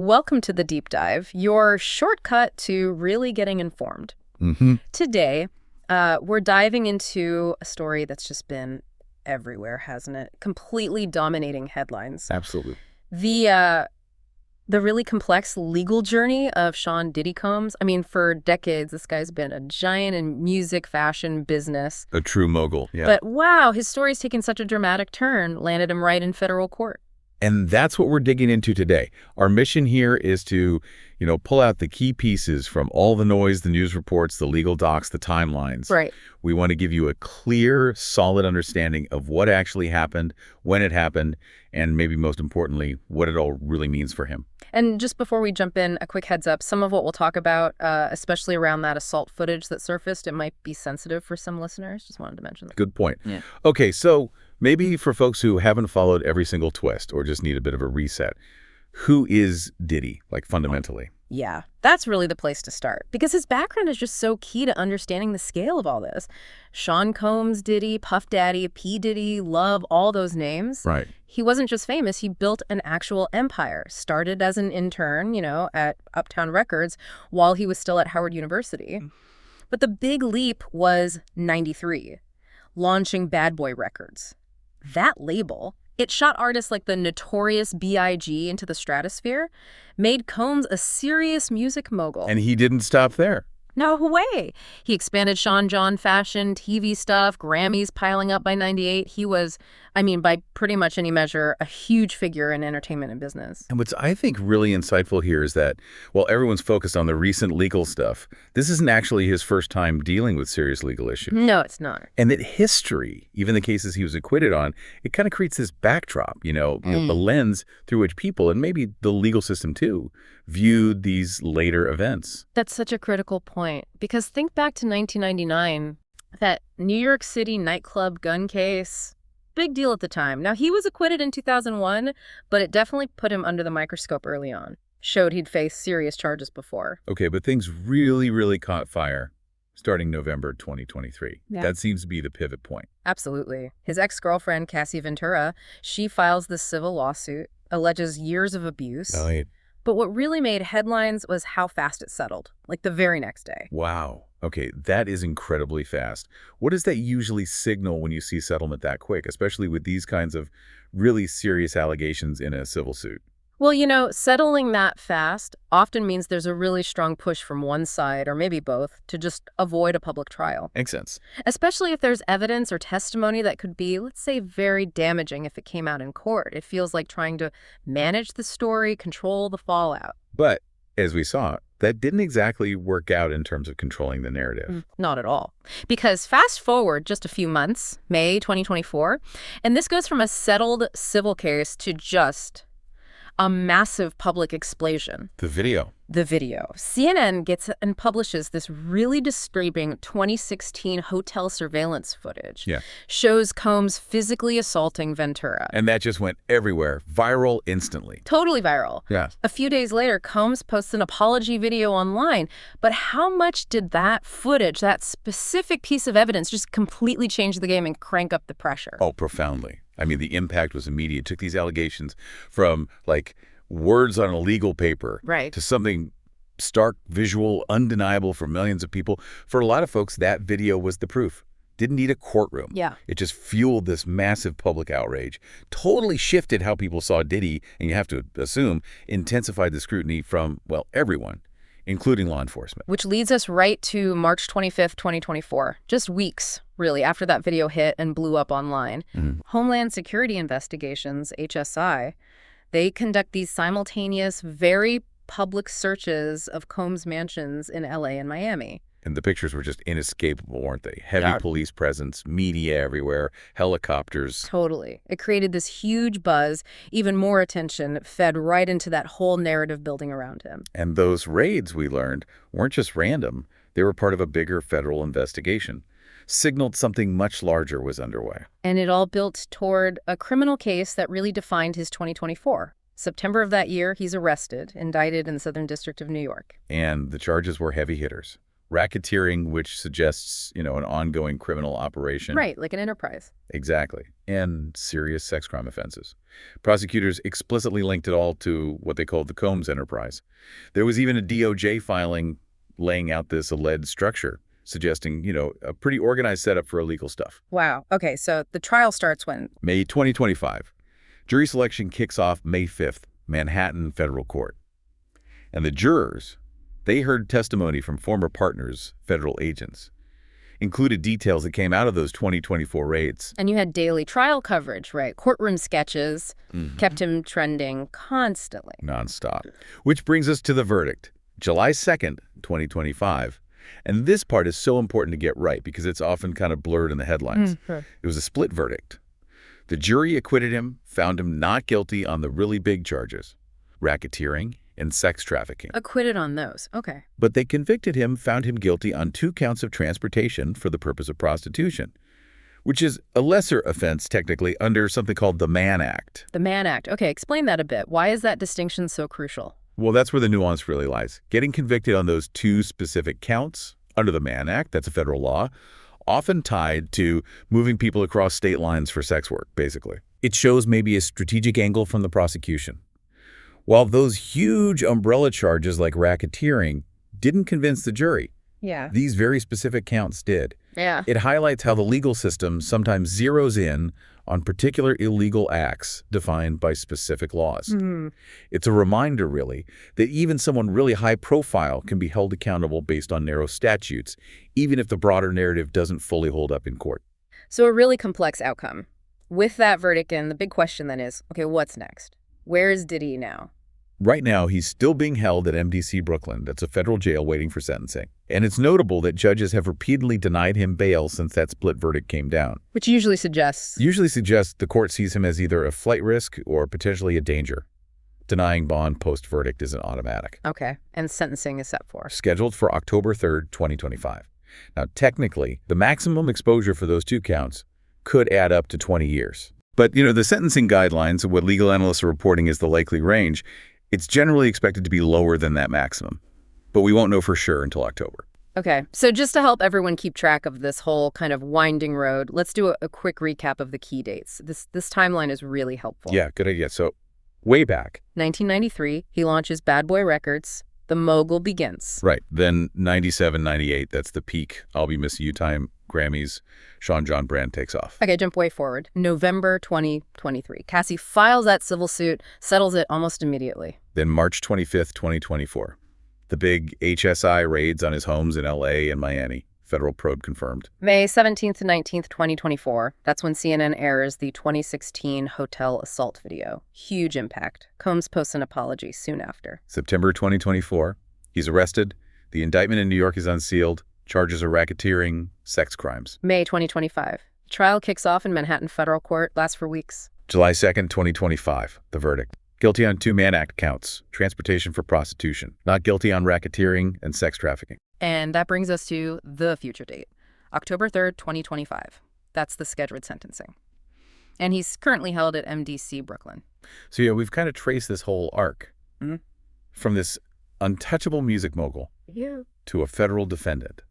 Welcome to the Deep Dive, your shortcut to really getting informed. Today, we're diving into a story that's just been everywhere, hasn't it? Completely dominating headlines. Absolutely. The really complex legal journey of Sean Diddy Combs. I mean, for decades, this guy's been a giant in music, fashion, business. A true mogul, yeah. But wow, his story's taken such a dramatic turn, landed him right in federal court. And that's what we're digging into today. Our mission here is to, pull out the key pieces from all the noise, the news reports, the legal docs, the timelines. Right. We want to give you a clear, solid understanding of what actually happened, when it happened, and maybe most importantly, what it all really means for him. And just before we jump in, a quick heads up. Some of what we'll talk about, especially around that assault footage that surfaced, it might be sensitive for some listeners. Just wanted to mention that. Good point. Yeah. Okay, so maybe for folks who haven't followed every single twist or just need a bit of a reset, who is Diddy, fundamentally? Yeah, that's really the place to start, because his background is just so key to understanding the scale of all this. Sean Combs, Diddy, Puff Daddy, P. Diddy, Love, all those names. Right. He wasn't just famous, he built an actual empire. Started as an intern, at Uptown Records while he was still at Howard University. But the big leap was 93, launching Bad Boy Records. That label, it shot artists like the notorious B.I.G. into the stratosphere, made Combs a serious music mogul. And he didn't stop there. No way. He expanded Sean John fashion, TV stuff, Grammys piling up by 98. He was, by pretty much any measure, a huge figure in entertainment and business. And what's, I think, really insightful here is that while everyone's focused on the recent legal stuff, this isn't actually his first time dealing with serious legal issues. No, it's not. And that history, even the cases he was acquitted on, it kind of creates this backdrop, the lens through which people, and maybe the legal system too, viewed these later events. That's such a critical point, because think back to 1999, that New York City nightclub gun case, big deal at the time. Now, he was acquitted in 2001, but it definitely put him under the microscope early on. Showed he'd faced serious charges before. Okay, but things really, really caught fire starting November 2023. Yeah. That seems to be the pivot point. Absolutely. His ex-girlfriend, Cassie Ventura, she files this civil lawsuit, alleges years of abuse. Right. But what really made headlines was how fast it settled, the very next day. Wow. Okay, that is incredibly fast. What does that usually signal when you see settlement that quick, especially with these kinds of really serious allegations in a civil suit? Well, settling that fast often means there's a really strong push from one side, or maybe both, to just avoid a public trial. Makes sense. Especially if there's evidence or testimony that could be, let's say, very damaging if it came out in court. It feels like trying to manage the story, control the fallout. But, as we saw, that didn't exactly work out in terms of controlling the narrative. Not at all. Because fast forward just a few months, May 2024, and this goes from a settled civil case to just a massive public explosion. The video. CNN gets and publishes this really disturbing 2016 hotel surveillance footage. Yeah. Shows Combs physically assaulting Ventura. And that just went everywhere. Viral instantly. Totally viral. Yeah. A few days later, Combs posts an apology video online. But how much did that footage, that specific piece of evidence, just completely change the game and crank up the pressure? Oh, profoundly. The impact was immediate. It took these allegations from, words on a legal paper to something stark, visual, undeniable for millions of people. For a lot of folks, that video was the proof. Didn't need a courtroom. Yeah. It just fueled this massive public outrage, totally shifted how people saw Diddy, and you have to assume intensified the scrutiny from, everyone, including law enforcement. Which leads us right to March 25th, 2024, just weeks, really, after that video hit and blew up online. Homeland Security Investigations, HSI, they conduct these simultaneous, very public searches of Combs' mansions in L.A. and Miami. And the pictures were just inescapable, weren't they? Heavy police presence, media everywhere, helicopters. Totally. It created this huge buzz, even more attention fed right into that whole narrative building around him. And those raids, we learned, weren't just random. They were part of a bigger federal investigation. Signaled something much larger was underway. And it all built toward a criminal case that really defined his 2024. September of that year, he's arrested, indicted in the Southern District of New York. And the charges were heavy hitters. Racketeering, which suggests, an ongoing criminal operation. Right, like an enterprise. Exactly. And serious sex crime offenses. Prosecutors explicitly linked it all to what they called the Combs enterprise. There was even a DOJ filing laying out this alleged structure, suggesting, a pretty organized setup for illegal stuff. Wow. Okay, so the trial starts when? May 2025. Jury selection kicks off May 5th, Manhattan Federal Court. And the jurors, they heard testimony from former partners, federal agents, included details that came out of those 2024 raids. And you had daily trial coverage, right? Courtroom sketches kept him trending constantly. Nonstop. Which brings us to the verdict, July 2nd, 2025. And this part is so important to get right because it's often kind of blurred in the headlines. It was a split verdict. The jury acquitted him, found him not guilty on the really big charges, racketeering and sex trafficking. Acquitted on those. Okay. But they convicted him, found him guilty on 2 counts of transportation for the purpose of prostitution, which is a lesser offense technically under something called the Mann Act. The Mann Act. Okay, explain that a bit. Why is that distinction so crucial? Well, that's where the nuance really lies. Getting convicted on those 2 specific counts under the Mann Act, that's a federal law, often tied to moving people across state lines for sex work, basically. It shows maybe a strategic angle from the prosecution. While those huge umbrella charges like racketeering didn't convince the jury, these very specific counts did. Yeah. It highlights how the legal system sometimes zeroes in on particular illegal acts defined by specific laws. It's a reminder, really, that even someone really high profile can be held accountable based on narrow statutes, even if the broader narrative doesn't fully hold up in court. So a really complex outcome. With that verdict in, the big question then is, okay, what's next? Where is Diddy now? Right now, he's still being held at MDC Brooklyn. That's a federal jail waiting for sentencing. And it's notable that judges have repeatedly denied him bail since that split verdict came down. Which usually suggests? Usually suggests the court sees him as either a flight risk or potentially a danger. Denying bond post-verdict isn't automatic. Okay. And sentencing is set for? Scheduled for October 3rd, 2025. Now, technically, the maximum exposure for those 2 counts could add up to 20 years. But, the sentencing guidelines, what legal analysts are reporting is the likely range, it's generally expected to be lower than that maximum. But we won't know for sure until October. Okay, so just to help everyone keep track of this whole kind of winding road, let's do a quick recap of the key dates. This timeline is really helpful. Yeah, good idea. So, way back. 1993, he launches Bad Boy Records. The mogul begins. Right. Then 97, 98, that's the peak I'll Be Missing You time, Grammys, Sean John brand takes off. Okay, jump way forward. November 2023. Cassie files that civil suit, settles it almost immediately. Then March 25th, 2024. The big HSI raids on his homes in LA and Miami. Federal probe confirmed. May 17th to 19th, 2024. That's when CNN airs the 2016 hotel assault video. Huge impact. Combs posts an apology soon after. September 2024. He's arrested. The indictment in New York is unsealed. Charges of racketeering, sex crimes. May 2025. Trial kicks off in Manhattan Federal Court, lasts for weeks. July 2nd, 2025. The verdict. Guilty on 2 Mann Act counts. Transportation for prostitution. Not guilty on racketeering and sex trafficking. And that brings us to the future date, October 3rd, 2025. That's the scheduled sentencing. And he's currently held at MDC Brooklyn. So, we've kind of traced this whole arc from this untouchable music mogul to a federal defendant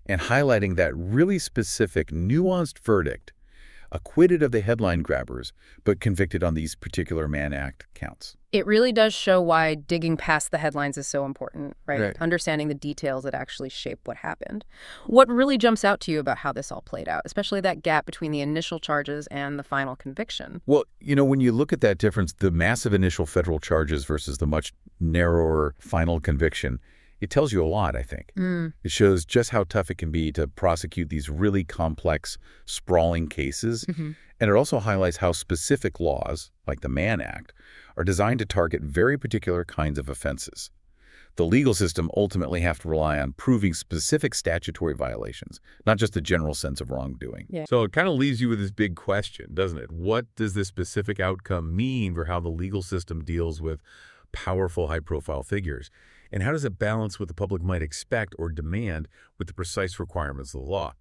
and highlighting that really specific, nuanced verdict, acquitted of the headline grabbers, but convicted on these particular Mann Act counts. It really does show why digging past the headlines is so important, right? Understanding the details that actually shape what happened. What really jumps out to you about how this all played out, especially that gap between the initial charges and the final conviction? Well, when you look at that difference, the massive initial federal charges versus the much narrower final conviction, it tells you a lot, I think. It shows just how tough it can be to prosecute these really complex, sprawling cases. And it also highlights how specific laws, like the Mann Act, are designed to target very particular kinds of offenses. The legal system ultimately have to rely on proving specific statutory violations, not just a general sense of wrongdoing. So it kind of leaves you with this big question, doesn't it? What does this specific outcome mean for how the legal system deals with powerful, high-profile figures? And how does it balance what the public might expect or demand with the precise requirements of the law?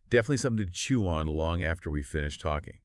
Definitely something to chew on long after we finish talking.